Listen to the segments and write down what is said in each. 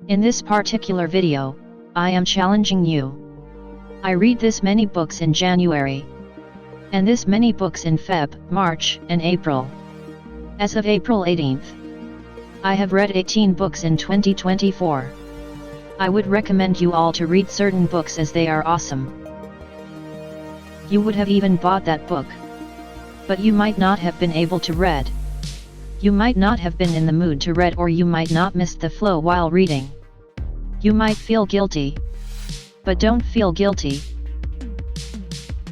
In this particular video, I am challenging you. I read this many books in January, and this many books in Feb, March, and April. As of April 18th, I have read 18 books in 2024. I would recommend you all to read certain books as they are awesome. You would have even bought that book, but you might not have been able to read. You might not have been in the mood to read, or you might not miss the flow while reading. You might feel guilty, but don't feel guilty.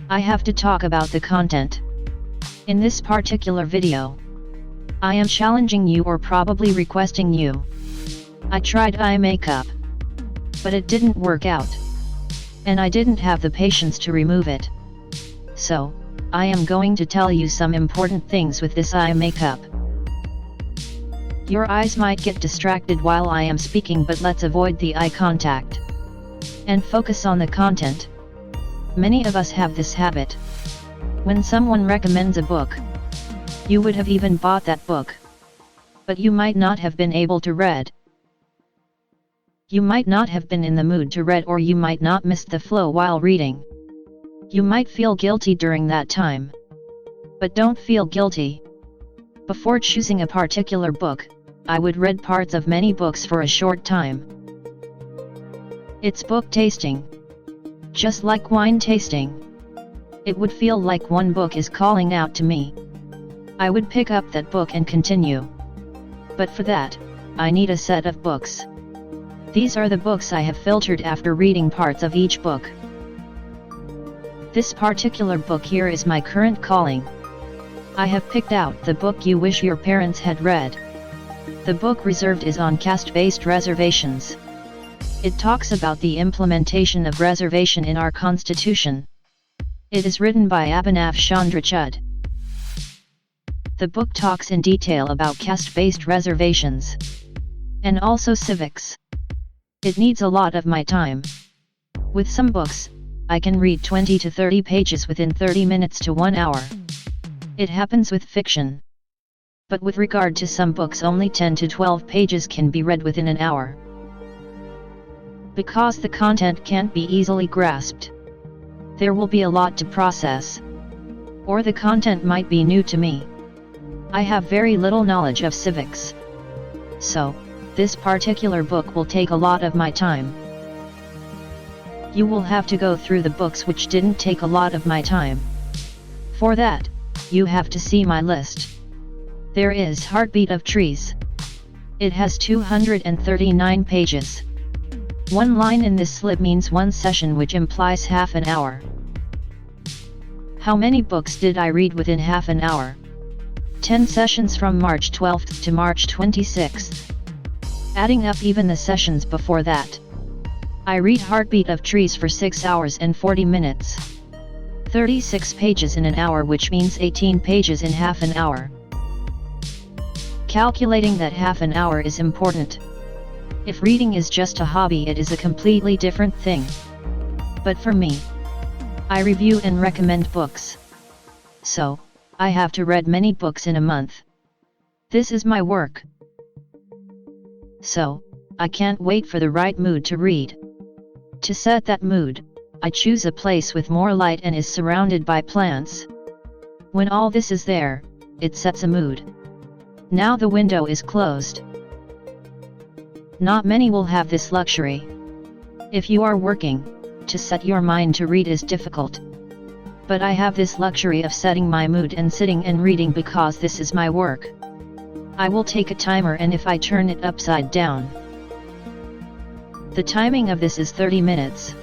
I have to talk about the content. In this particular video, I am challenging you, or probably requesting you. I tried eye makeup, but it didn't work out, and I didn't have the patience to remove it. So, I am going to tell you some important things with this eye makeup. Your eyes might get distracted while I am speaking, but let's avoid the eye contact and focus on the content. Many of us have this habit. When someone recommends a book, you would have even bought that book, but you might not have been able to read. You might not have been in the mood to read, or you might not miss the flow while reading. You might feel guilty during that time, but don't feel guilty. Before choosing a particular book, I would read parts of many books for a short time. It's book tasting. Just like wine tasting. It would feel like one book is calling out to me. I would pick up that book and continue. But for that, I need a set of books. These are the books I have filtered after reading parts of each book. This particular book here is my current calling. I have picked out the book you wish your parents had read. The book reserved is on caste-based reservations. It talks about the implementation of reservation in our constitution. It is written by Abhinav Chandra Chud. The book talks in detail about caste-based reservations, and also civics. It needs a lot of my time. With some books, I can read 20 to 30 pages within 30 minutes to 1 hour. It happens with fiction. But with regard to some books, only 10 to 12 pages can be read within an hour. Because the content can't be easily grasped. There will be a lot to process. Or the content might be new to me. I have very little knowledge of civics. So, this particular book will take a lot of my time. You will have to go through the books which didn't take a lot of my time. For that, you have to see my list. There is Heartbeat of Trees. It has 239 pages. One line in this slip means one session, which implies half an hour. How many books did I read within half an hour? 10 sessions from March 12th to March 26th. Adding up even the sessions before that. I read Heartbeat of Trees for 6 hours and 40 minutes. 36 pages in an hour, which means 18 pages in half an hour. Calculating that half an hour is important. If reading is just a hobby, it is a completely different thing. But for me, I review and recommend books. So, I have to read many books in a month. This is my work. So, I can't wait for the right mood to read. To set that mood, I choose a place with more light and is surrounded by plants. When all this is there, it sets a mood. Now the window is closed. Not many will have this luxury. If you are working, to set your mind to read is difficult. But I have this luxury of setting my mood and sitting and reading because this is my work. I will take a timer, and if I turn it upside down, the timing of this is 30 minutes.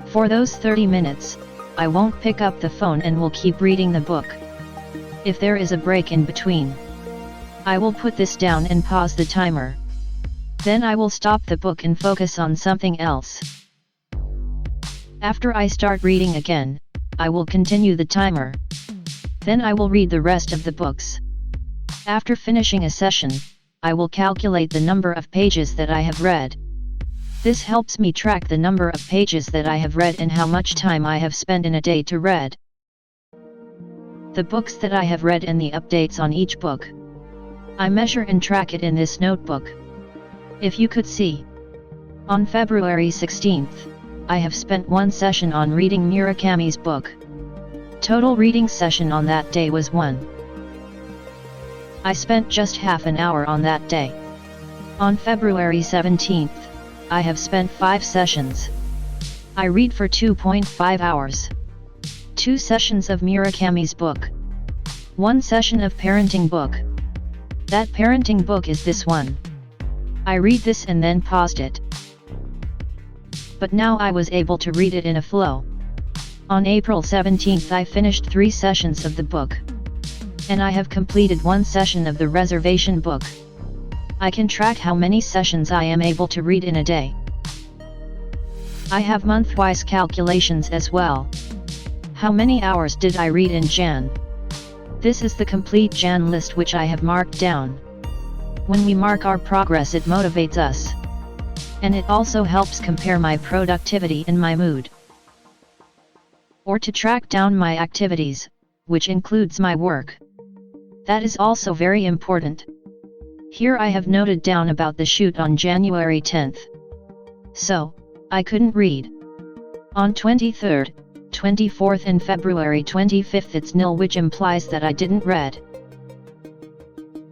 For those 30 minutes, I won't pick up the phone and will keep reading the book. If there is a break in between, I will put this down and pause the timer. Then I will stop the book and focus on something else. After I start reading again, I will continue the timer. Then I will read the rest of the books. After finishing a session, I will calculate the number of pages that I have read. This helps me track the number of pages that I have read and how much time I have spent in a day to read. The books that I have read and the updates on each book. I measure and track it in this notebook. If you could see, On February 16th, I have spent one session on reading Murakami's book. Total reading session on that day was 1. I spent just half an hour on that day. On February 17th, I have spent 5 sessions. I read for 2.5 hours. 2 sessions of Murakami's book. 1 session of parenting book. That parenting book is this one. I read this and then paused it. But now I was able to read it in a flow. On April 17th I finished 3 sessions of the book. And I have completed 1 session of the reservation book. I can track how many sessions I am able to read in a day. I have month-wise calculations as well. How many hours did I read in Jan? This is the complete Jan list which I have marked down. When we mark our progress, it motivates us. And it also helps compare my productivity and my mood. Or to track down my activities, which includes my work. That is also very important. Here I have noted down about the shoot on January 10th. So, I couldn't read. On 23rd, 24th and February 25th it's nil, which implies that I didn't read.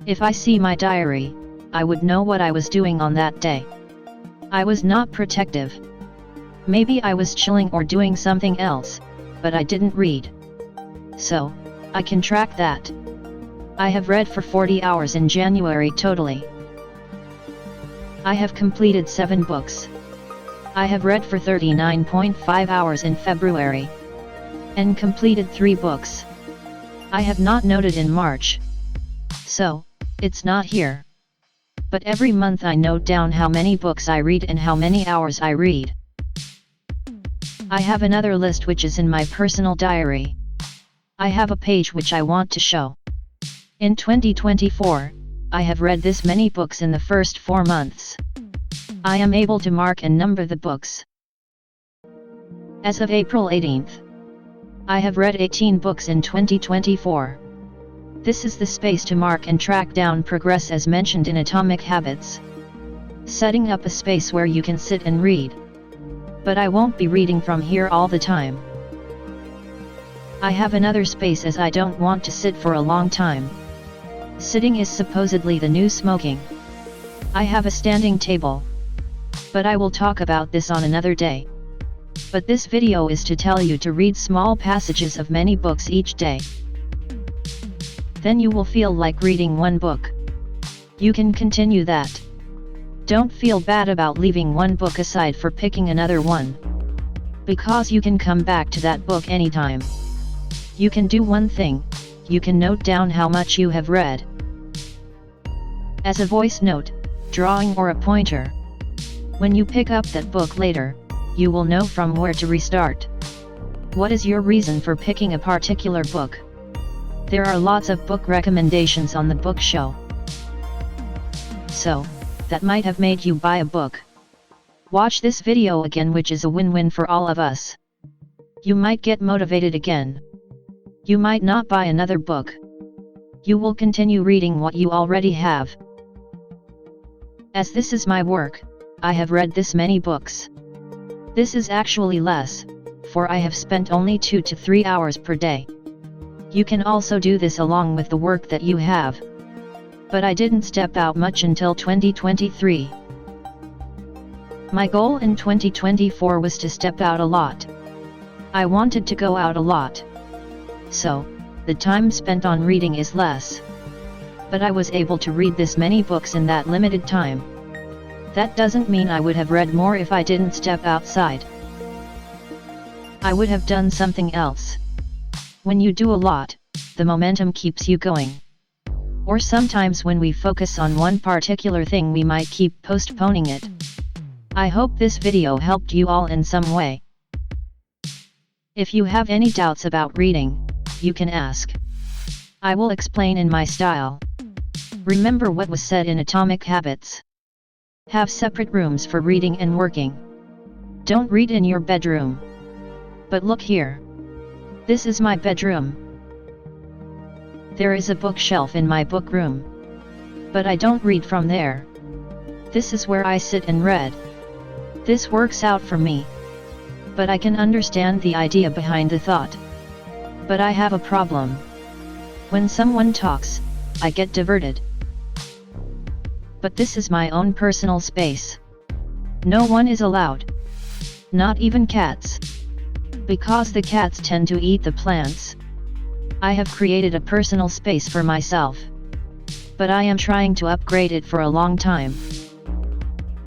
If I see my diary, I would know what I was doing on that day. I was not protective. Maybe I was chilling or doing something else, but I didn't read. So, I can track that. I have read for 40 hours in January totally. I have completed 7 books. I have read for 39.5 hours in February. And completed 3 books. I have not noted in March. So, it's not here. But every month I note down how many books I read and how many hours I read. I have another list which is in my personal diary. I have a page which I want to show. In 2024, I have read this many books in the first 4 months. I am able to mark and number the books. As of April 18th, I have read 18 books in 2024. This is the space to mark and track down progress as mentioned in Atomic Habits. Setting up a space where you can sit and read. But I won't be reading from here all the time. I have another space as I don't want to sit for a long time. Sitting is supposedly the new smoking. I have a standing table. But I will talk about this on another day. But this video is to tell you to read small passages of many books each day. Then you will feel like reading 1 book. You can continue that. Don't feel bad about leaving 1 book aside for picking another one. Because you can come back to that book anytime. You can do one thing, you can note down how much you have read. As a voice note, drawing or a pointer. When you pick up that book later, you will know from where to restart. What is your reason for picking a particular book? There are lots of book recommendations on the book show. So, that might have made you buy a book. Watch this video again, which is a win-win for all of us. You might get motivated again. You might not buy another book. You will continue reading what you already have. As this is my work, I have read this many books. This is actually less, for I have spent only 2 to 3 hours per day. You can also do this along with the work that you have. But I didn't step out much until 2023. My goal in 2024 was to step out a lot. I wanted to go out a lot. So, the time spent on reading is less. But I was able to read this many books in that limited time. That doesn't mean I would have read more if I didn't step outside. I would have done something else. When you do a lot, the momentum keeps you going. Or sometimes when we focus on one particular thing, we might keep postponing it. I hope this video helped you all in some way. If you have any doubts about reading, you can ask. I will explain in my style. Remember what was said in Atomic Habits. Have separate rooms for reading and working. Don't read in your bedroom. But look here. This is my bedroom. There is a bookshelf in my book room. But I don't read from there. This is where I sit and read. This works out for me. But I can understand the idea behind the thought. But I have a problem. When someone talks, I get diverted. But this is my own personal space. No one is allowed. Not even cats. Because the cats tend to eat the plants. I have created a personal space for myself. But I am trying to upgrade it for a long time.